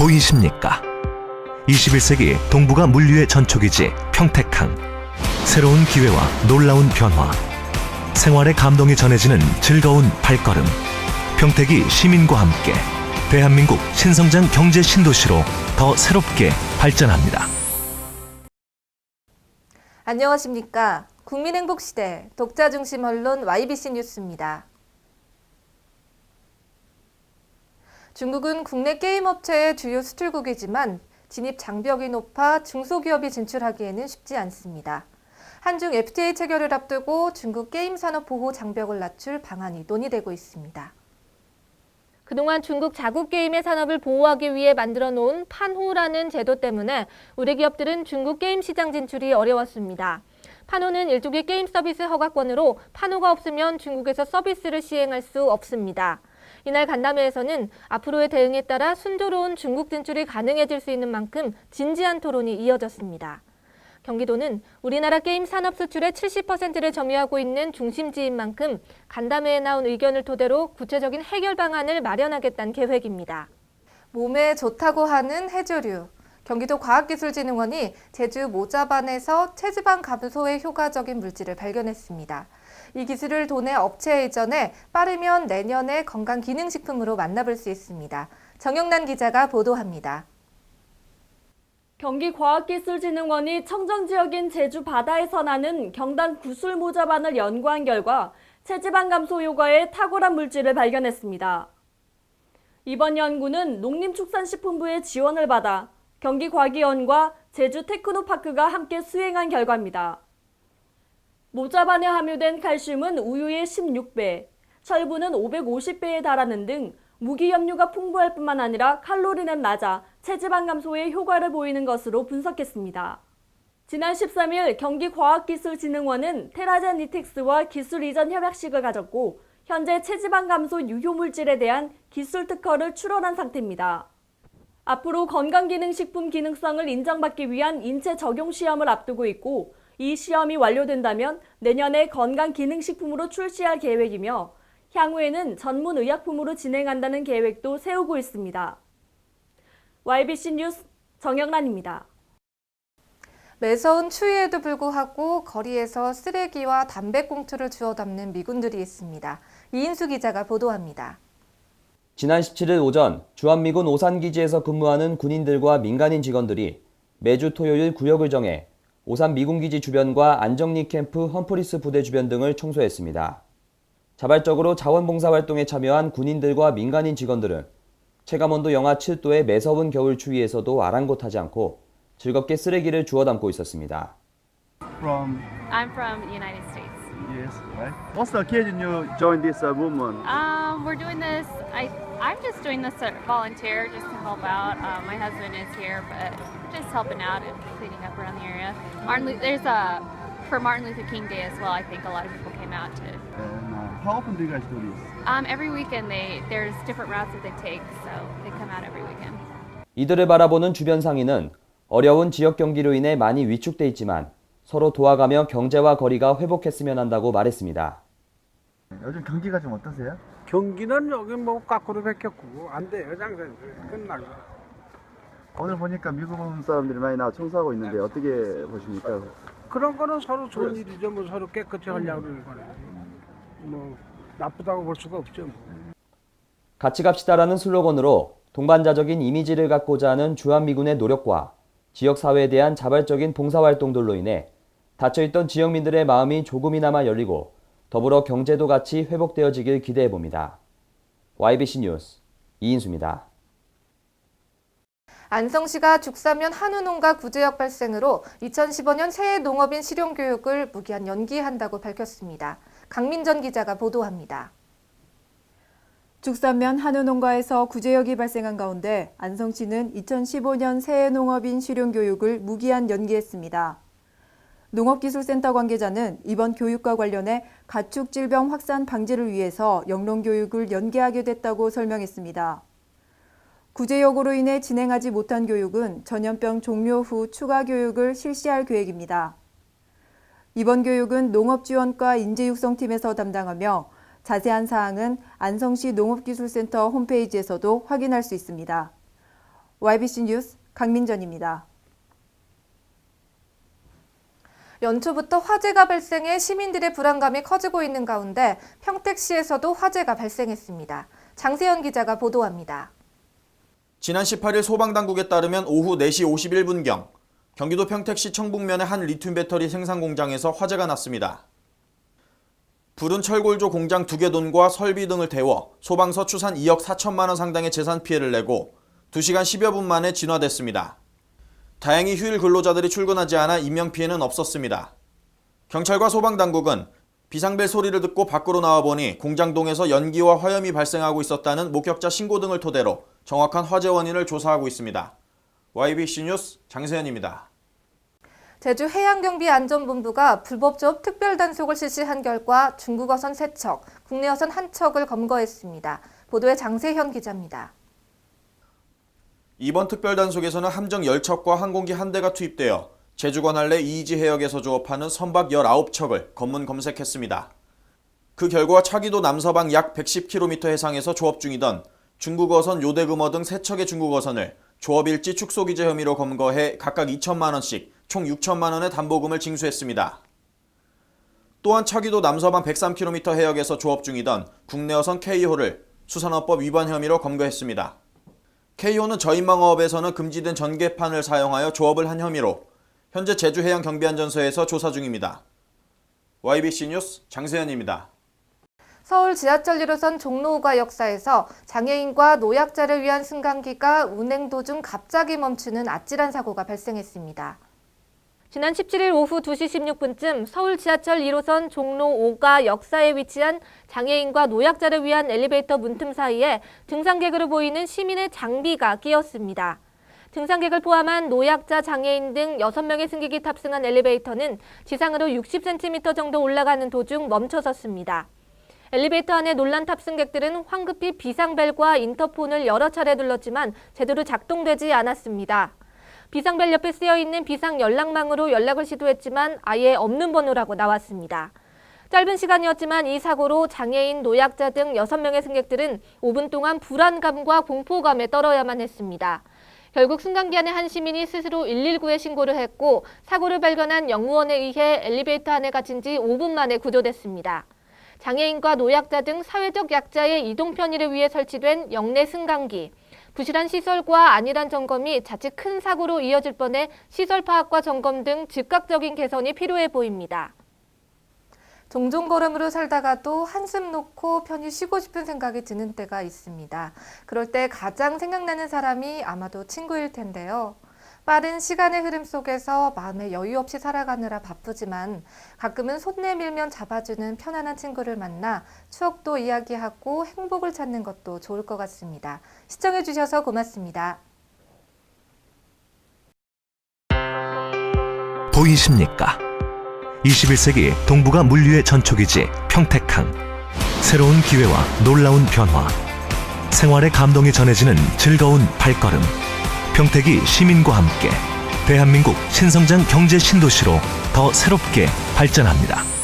보이십니까? 21세기 동북아 물류의 전초기지 평택항. 새로운 기회와 놀라운 변화. 생활의 감동이 전해지는 즐거운 발걸음. 평택이 시민과 함께 대한민국 신성장 경제 신도시로 더 새롭게 발전합니다. 안녕하십니까. 국민행복시대 독자중심 언론 YBC 뉴스입니다. 중국은 국내 게임 업체의 주요 수출국이지만 진입 장벽이 높아 중소기업이 진출하기에는 쉽지 않습니다. 한중 FTA 체결을 앞두고 중국 게임 산업 보호 장벽을 낮출 방안이 논의되고 있습니다. 그동안 중국 자국 게임의 산업을 보호하기 위해 만들어 놓은 판호라는 제도 때문에 우리 기업들은 중국 게임 시장 진출이 어려웠습니다. 판호는 일종의 게임 서비스 허가권으로 판호가 없으면 중국에서 서비스를 시행할 수 없습니다. 이날 간담회에서는 앞으로의 대응에 따라 순조로운 중국 진출이 가능해질 수 있는 만큼 진지한 토론이 이어졌습니다. 경기도는 우리나라 게임 산업 수출의 70%를 점유하고 있는 중심지인 만큼 간담회에 나온 의견을 토대로 구체적인 해결 방안을 마련하겠다는 계획입니다. 몸에 좋다고 하는 해조류. 경기도 과학기술진흥원이 제주 모자반에서 체지방 감소에 효과적인 물질을 발견했습니다. 이 기술을 도내 업체에 이전해 빠르면 내년에 건강기능식품으로 만나볼 수 있습니다. 정영란 기자가 보도합니다. 경기과학기술진흥원이 청정지역인 제주 바다에서 나는 경단 구슬모자반을 연구한 결과 체지방 감소 효과의 탁월한 물질을 발견했습니다. 이번 연구는 농림축산식품부의 지원을 받아 경기과기원과 제주 테크노파크가 함께 수행한 결과입니다. 모자반에 함유된 칼슘은 우유의 16배, 철분은 550배에 달하는 등 무기염료가 풍부할 뿐만 아니라 칼로리는 낮아 체지방 감소에 효과를 보이는 것으로 분석했습니다. 지난 13일 경기과학기술진흥원은 테라제니틱스와 기술 이전 협약식을 가졌고 현재 체지방 감소 유효물질에 대한 기술 특허를 출원한 상태입니다. 앞으로 건강기능식품 기능성을 인정받기 위한 인체 적용 시험을 앞두고 있고 이 시험이 완료된다면 내년에 건강기능식품으로 출시할 계획이며 향후에는 전문의약품으로 진행한다는 계획도 세우고 있습니다. YBC 뉴스 정영란입니다. 매서운 추위에도 불구하고 거리에서 쓰레기와 담배꽁초를 주워 담는 미군들이 있습니다. 이인수 기자가 보도합니다. 지난 17일 오전 주한미군 오산기지에서 근무하는 군인들과 민간인 직원들이 매주 토요일 구역을 정해 오산 미군기지 주변과 안정리 캠프 험프리스 부대 주변 등을 청소했습니다. 자발적으로 자원봉사활동에 참여한 군인들과 민간인 직원들은 체감온도 영하 7도의 매서운 겨울 추위에서도 아랑곳하지 않고 즐겁게 쓰레기를 주워 담고 있었습니다. I'm from the United States. Yes, right. What's the occasion you joined this movement? We're doing this. I'm just doing this to volunteer, just to help out. My husband is here, but just helping out and cleaning up around the area. For Martin Luther King Day as well. I think a lot of people came out to. And how often do you guys do this? Every weekend there's different routes that they take, so they come out every weekend. 이들을 바라보는 주변 상인은 어려운 지역 경기로 인해 많이 위축돼 있지만 서로 도와가며 경제와 거리가 회복했으면 한다고 말했습니다. 요즘 경기가 좀 어떠세요? 경기는 여기 뭐 까꾸로밖에 없고 안 돼요. 장사 끝나고. 오늘 보니까 미국 사람들이 많이 나와 청소하고 있는데 어떻게 보십니까? 그런 거는 서로 좋은 일이죠. 뭐 서로 깨끗이 하려고 그러는 거는. 뭐 나쁘다고 볼 수가 없죠. 같이 갑시다라는 슬로건으로 동반자적인 이미지를 갖고자 하는 주한미군의 노력과 지역사회에 대한 자발적인 봉사활동들로 인해 닫혀있던 지역민들의 마음이 조금이나마 열리고 더불어 경제도 같이 회복되어지길 기대해봅니다. YBC 뉴스 이인수입니다. 안성시가 죽사면 한우농가 구제역 발생으로 2015년 새해 농업인 실용교육을 무기한 연기한다고 밝혔습니다. 강민전 기자가 보도합니다. 죽사면 한우농가에서 구제역이 발생한 가운데 안성시는 2015년 새해 농업인 실용교육을 무기한 연기했습니다. 농업기술센터 관계자는 이번 교육과 관련해 가축질병 확산 방지를 위해서 영농교육을 연계하게 됐다고 설명했습니다. 구제역으로 인해 진행하지 못한 교육은 전염병 종료 후 추가 교육을 실시할 계획입니다. 이번 교육은 농업지원과 인재육성팀에서 담당하며 자세한 사항은 안성시 농업기술센터 홈페이지에서도 확인할 수 있습니다. YBC 뉴스 강민전입니다. 연초부터 화재가 발생해 시민들의 불안감이 커지고 있는 가운데 평택시에서도 화재가 발생했습니다. 장세현 기자가 보도합니다. 지난 18일 소방당국에 따르면 오후 4시 51분경 경기도 평택시 청북면의 한 리튬 배터리 생산 공장에서 화재가 났습니다. 불은 철골조 공장 2개 돈과 설비 등을 태워 소방서 추산 2억 4천만 원 상당의 재산 피해를 내고 2시간 10여 분 만에 진화됐습니다. 다행히 휴일 근로자들이 출근하지 않아 인명피해는 없었습니다. 경찰과 소방당국은 비상벨 소리를 듣고 밖으로 나와보니 공장동에서 연기와 화염이 발생하고 있었다는 목격자 신고 등을 토대로 정확한 화재 원인을 조사하고 있습니다. YBC 뉴스 장세현입니다. 제주해양경비안전본부가 불법 조업 특별단속을 실시한 결과 중국어선 3척, 국내어선 1척을 검거했습니다. 보도에 장세현 기자입니다. 이번 특별단속에서는 함정 10척과 항공기 1대가 투입되어 제주권 한래 이이지 해역에서 조업하는 선박 19척을 검문 검색했습니다. 그 결과 차기도 남서방 약 110km 해상에서 조업 중이던 중국어선 요대금어 등 3척의 중국어선을 조업일지 축소기재 혐의로 검거해 각각 2천만 원씩 총 6천만 원의 담보금을 징수했습니다. 또한 차기도 남서방 103km 해역에서 조업 중이던 국내어선 K호를 수산업법 위반 혐의로 검거했습니다. K호는 저인망어업에서는 금지된 전개판을 사용하여 조업을 한 혐의로 현재 제주해양경비안전소에서 조사 중입니다. YBC 뉴스 장세현입니다. 서울 지하철 1호선 종로오가 역사에서 장애인과 노약자를 위한 승강기가 운행 도중 갑자기 멈추는 아찔한 사고가 발생했습니다. 지난 17일 오후 2시 16분쯤 서울 지하철 1호선 종로 5가 역사에 위치한 장애인과 노약자를 위한 엘리베이터 문틈 사이에 등산객으로 보이는 시민의 장비가 끼었습니다. 등산객을 포함한 노약자, 장애인 등 6명의 승객이 탑승한 엘리베이터는 지상으로 60cm 정도 올라가는 도중 멈춰섰습니다. 엘리베이터 안에 놀란 탑승객들은 황급히 비상벨과 인터폰을 여러 차례 눌렀지만 제대로 작동되지 않았습니다. 비상벨 옆에 쓰여있는 비상 연락망으로 연락을 시도했지만 아예 없는 번호라고 나왔습니다. 짧은 시간이었지만 이 사고로 장애인, 노약자 등 6명의 승객들은 5분 동안 불안감과 공포감에 떨어야만 했습니다. 결국 승강기 안에 한 시민이 스스로 119에 신고를 했고 사고를 발견한 영무원에 의해 엘리베이터 안에 갇힌 지 5분 만에 구조됐습니다. 장애인과 노약자 등 사회적 약자의 이동 편의를 위해 설치된 역내 승강기. 부실한 시설과 안일한 점검이 자칫 큰 사고로 이어질 뻔해 시설 파악과 점검 등 즉각적인 개선이 필요해 보입니다. 종종 걸음으로 살다가도 한숨 놓고 편히 쉬고 싶은 생각이 드는 때가 있습니다. 그럴 때 가장 생각나는 사람이 아마도 친구일 텐데요. 빠른 시간의 흐름 속에서 마음에 여유 없이 살아가느라 바쁘지만 가끔은 손 내밀면 잡아주는 편안한 친구를 만나 추억도 이야기하고 행복을 찾는 것도 좋을 것 같습니다. 시청해주셔서 고맙습니다. 보이십니까? 21세기 동북아 물류의 전초기지 평택항. 새로운 기회와 놀라운 변화. 생활의 감동이 전해지는 즐거운 발걸음. 평택이 시민과 함께 대한민국 신성장 경제 신도시로 더 새롭게 발전합니다.